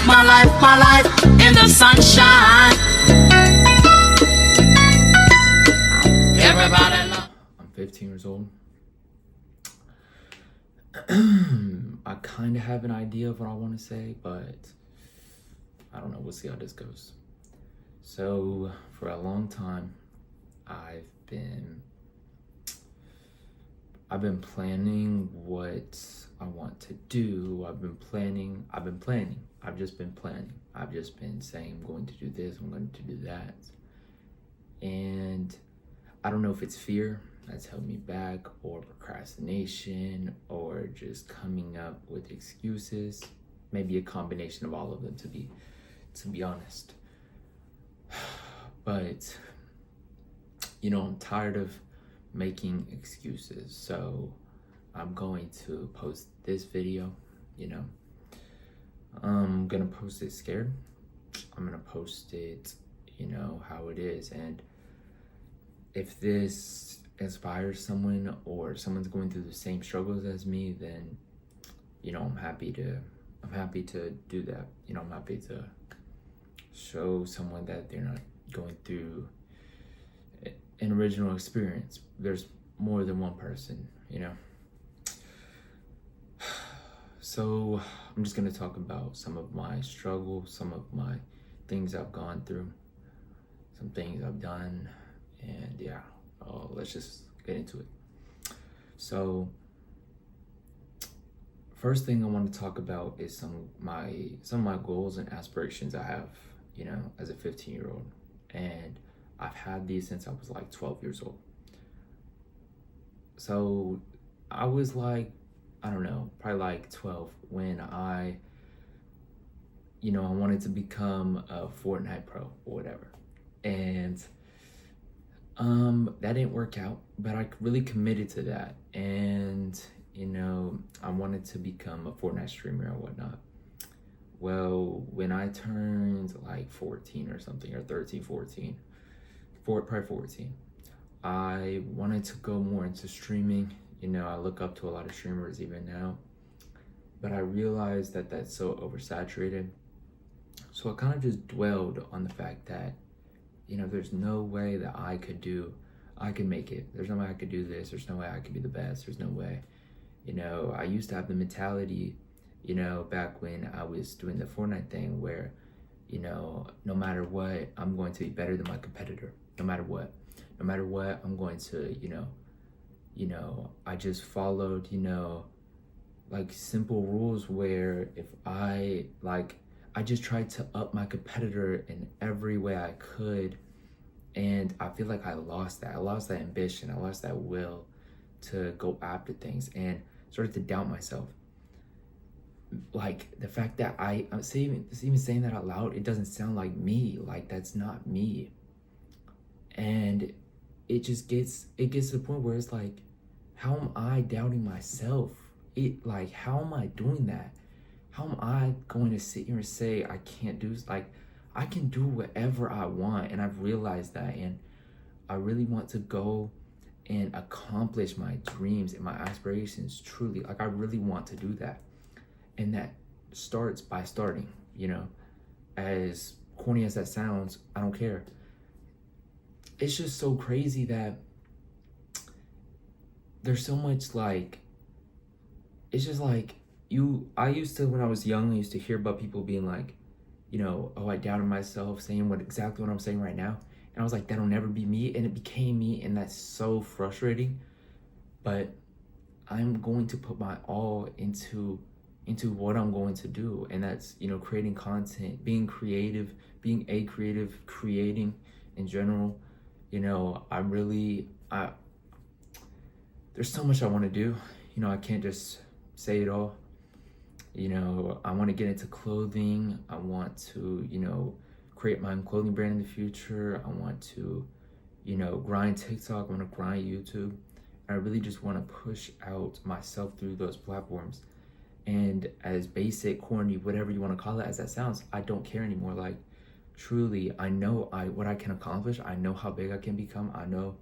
my life in the sunshine. Everybody love. I'm 15 years old. I kind of have an idea of what I want to say, but I don't know. We'll see how this goes. So for a long time, I've been planning what I want to do. I've just been planning. I've just been saying I'm going to do this, I'm going to do that. And I don't know if it's fear that's held me back, or procrastination, or just coming up with excuses. Maybe a combination of all of them, to be honest. But I'm tired of making excuses, so I'm going to post this video. I'm gonna post it scared. I'm gonna post it how it is, and if this inspires someone, or someone's going through the same struggles as me, then I'm happy to do that. I'm happy to show someone that they're not going through an original experience. There's more than one person, So I'm just gonna talk about some of my struggles, some of my things I've gone through, some things I've done, and yeah, let's just get into it. So first thing I want to talk about is some of my goals and aspirations I have, as a 15-year-old, and I've had these since I was like 12 years old. So I was like, I don't know, probably like 12 when I wanted to become a Fortnite pro or whatever. And that didn't work out, but I really committed to that. And, I wanted to become a Fortnite streamer or whatnot. Well, when I turned like 14 or something, or 13, 14, probably 14, I wanted to go more into streaming. I look up to a lot of streamers even now, but I realized that that's so oversaturated. So I kind of just dwelled on the fact that, there's no way that I could make it. There's no way I could do this. There's no way I could be the best. There's no way. I used to have the mentality, back when I was doing the Fortnite thing, where, no matter what, I'm going to be better than my competitor. No matter what, I'm going to, I just followed, like simple rules where if I just tried to up my competitor in every way I could. And I feel like I lost that ambition. I lost that will to go after things, and started to doubt myself. Like the fact that I'm even saying that out loud, it doesn't sound like me. Like that's not me. And it gets to the point where it's like, how am I doubting myself? How am I doing that? How am I going to sit here and say I can't do, I can do whatever I want, and I've realized that, and I really want to go and accomplish my dreams and my aspirations truly. Like I really want to do that. And that starts by starting, as corny as that sounds, I don't care. It's just so crazy that there's so much it's just like I used to, when I was young, I used to hear about people being like, oh, I doubted myself, saying exactly what I'm saying right now. And I was like, that'll never be me. And it became me, and that's so frustrating. But I'm going to put my all into what I'm going to do. And that's, creating content, being creative, creating in general. There's so much I want to do. I can't just say it all. I want to get into clothing. I want to, create my own clothing brand in the future. I want to, grind TikTok. I want to grind YouTube. I really just want to push out myself through those platforms. And as basic, corny, whatever you want to call it, as that sounds, I don't care anymore. Like, truly, I know what I can accomplish. I know how big I can become. I know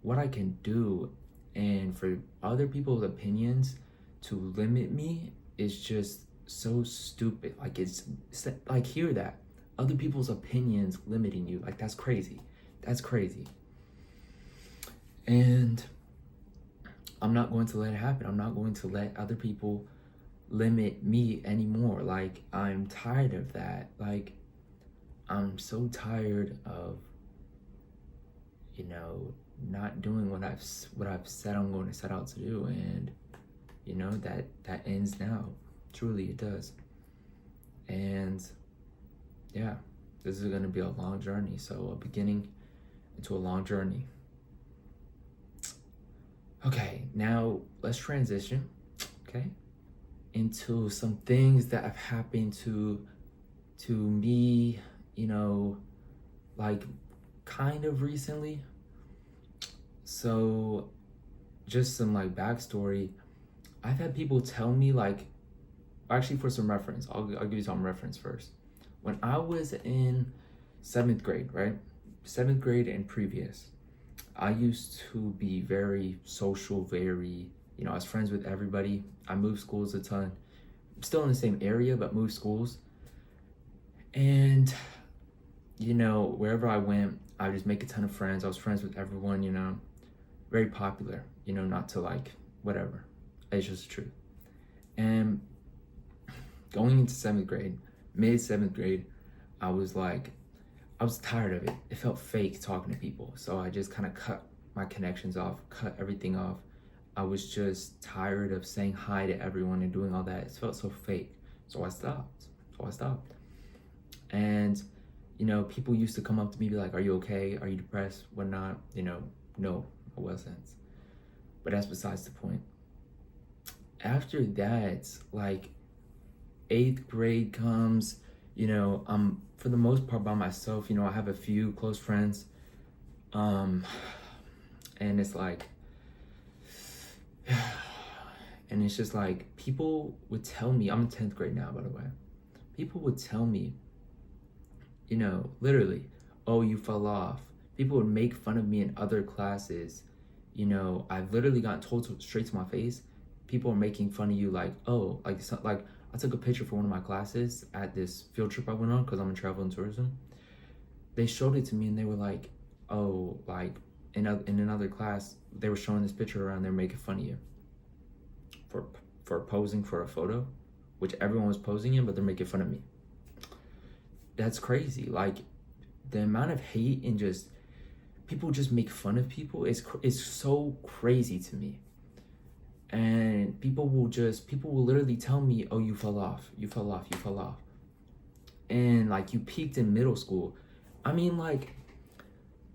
what I can do. And for other people's opinions to limit me is just so stupid. Like it's like, hear that. Other people's opinions limiting you. Like that's crazy. That's crazy. And I'm not going to let it happen. I'm not going to let other people limit me anymore. Like I'm tired of that. Like I'm so tired of, you know, not doing what I've said I'm going to set out to do, and you know that ends now. Truly, it does. And yeah, this is going to be a long journey. So a beginning into a long journey. Okay, now let's transition, okay, into some things that have happened to me, you know, like kind of recently. So just some like backstory. I've had people tell me, like, actually for some reference, I'll give you some reference first. When I was in 7th grade, right? 7th grade and previous, I used to be very social, very, you know, I was friends with everybody. I moved schools a ton. Still in the same area, but moved schools. And, you know, wherever I went, I would just make a ton of friends. I was friends with everyone, you know, very popular, you know, not to like, whatever. It's just the truth. And going into 7th grade, mid 7th grade, I was tired of it. It felt fake talking to people. So I just kind of cut my connections off, cut everything off. I was just tired of saying hi to everyone and doing all that. It felt so fake. So I stopped. And, you know, people used to come up to me, be like, are you okay? Are you depressed? Whatnot? You know, no, I wasn't. But that's besides the point. After that, like 8th grade comes, you know, I'm for the most part by myself. You know, I have a few close friends. And it's like, and it's just like, people would tell me, I'm in 10th grade now, by the way. People would tell me, you know, literally, oh, you fell off. People would make fun of me in other classes. You know, I've literally gotten told straight to my face, people are making fun of you, like, oh, like I took a picture for one of my classes at this field trip I went on because I'm in travel and tourism. They showed it to me and they were like, oh, like in another class, they were showing this picture around, they're making fun of you for posing for a photo, which everyone was posing in, but they're making fun of me. That's crazy. Like the amount of hate and just people just make fun of people is so crazy to me. And people will literally tell me, oh, you fell off. And like you peaked in middle school. I mean, like,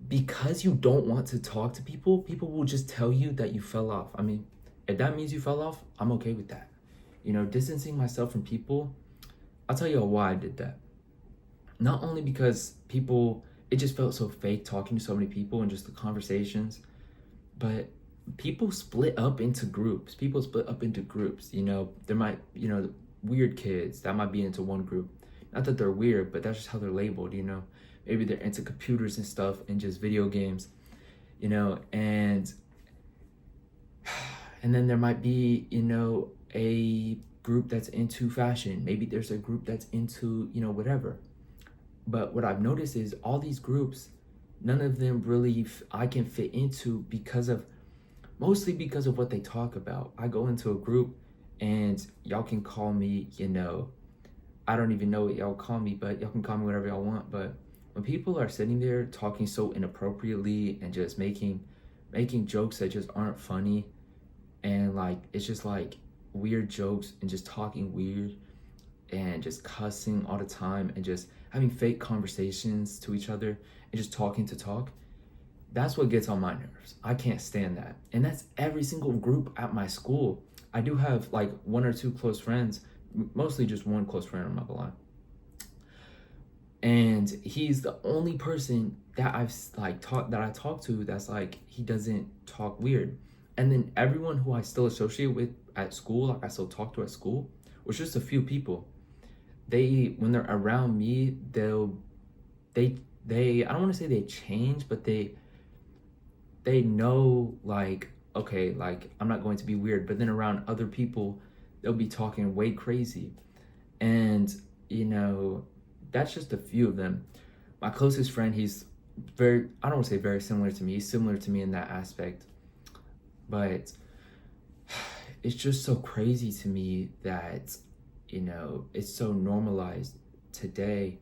because you don't want to talk to people, people will just tell you that you fell off. I mean, if that means you fell off, I'm okay with that. You know, distancing myself from people, I'll tell you why I did that. Not only because it just felt so fake talking to so many people and just the conversations, but people split up into groups. You know, there might, you know, weird kids that might be into one group. Not that they're weird, but that's just how they're labeled, you know. Maybe they're into computers and stuff and just video games, you know, and then there might be, you know, a group that's into fashion. Maybe there's a group that's into, you know, whatever. But what I've noticed is all these groups, none of them really I can fit into mostly because of what they talk about. I go into a group and y'all can call me, you know, I don't even know what y'all call me, but y'all can call me whatever y'all want. But when people are sitting there talking so inappropriately and just making jokes that just aren't funny, and like it's just like weird jokes and just talking weird and just cussing all the time and just having fake conversations to each other and just talking to talk, that's what gets on my nerves. I can't stand that. And that's every single group at my school. I do have like 1 or 2 close friends, mostly just one close friend, I'm not gonna lie. And he's the only person that I talk to that's like, he doesn't talk weird. And then everyone who I still associate with at school, like I still talk to at school, was just a few people. When they're around me, they I don't want to say they change, but they know, like, okay, like I'm not going to be weird. But then around other people, they'll be talking way crazy. And, you know, that's just a few of them. My closest friend, he's very, I don't want to say very similar to me. He's similar to me in that aspect. But it's just so crazy to me that, you know, it's so normalized today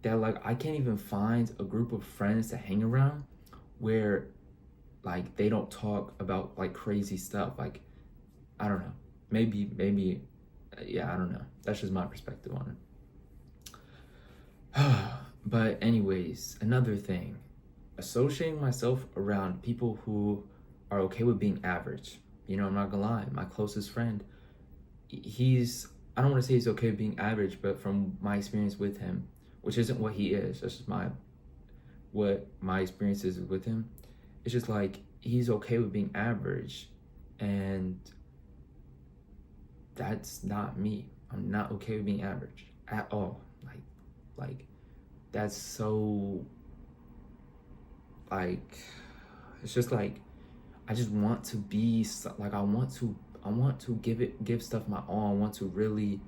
that like I can't even find a group of friends to hang around where like they don't talk about like crazy stuff. Like, I don't know. Maybe, yeah, I don't know. That's just my perspective on it. But anyways, another thing, associating myself around people who are okay with being average. You know, I'm not gonna lie, my closest friend, I don't want to say he's okay with being average, but from my experience with him, which isn't what he is, that's just what my experience is with him. It's just like, he's okay with being average, and that's not me. I'm not okay with being average at all. Like that's so, like, it's just like, I just want to be like, I want to give stuff my all. I want to really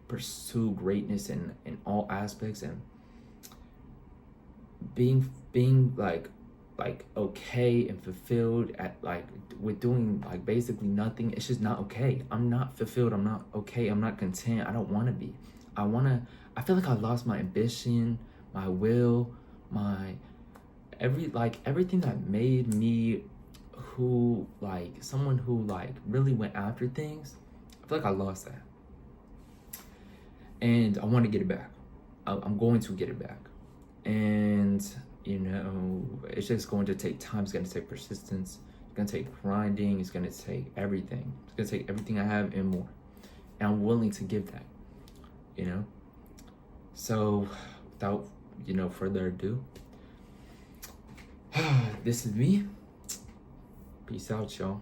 pursue greatness in all aspects, and being like okay and fulfilled at like with doing like basically nothing. It's just not okay. I'm not fulfilled. I'm not okay. I'm not content. I don't want to be. I feel like I lost my ambition, my will, my everything that made me who, like, someone who like really went after things. I feel like I lost that, and I want to get it back. I'm going to get it back, and you know, it's just going to take time. It's going to take persistence. It's going to take grinding. It's going to take everything. It's going to take everything I have and more, and I'm willing to give that, you know. So without, you know, further ado, this is me. Peace out, y'all.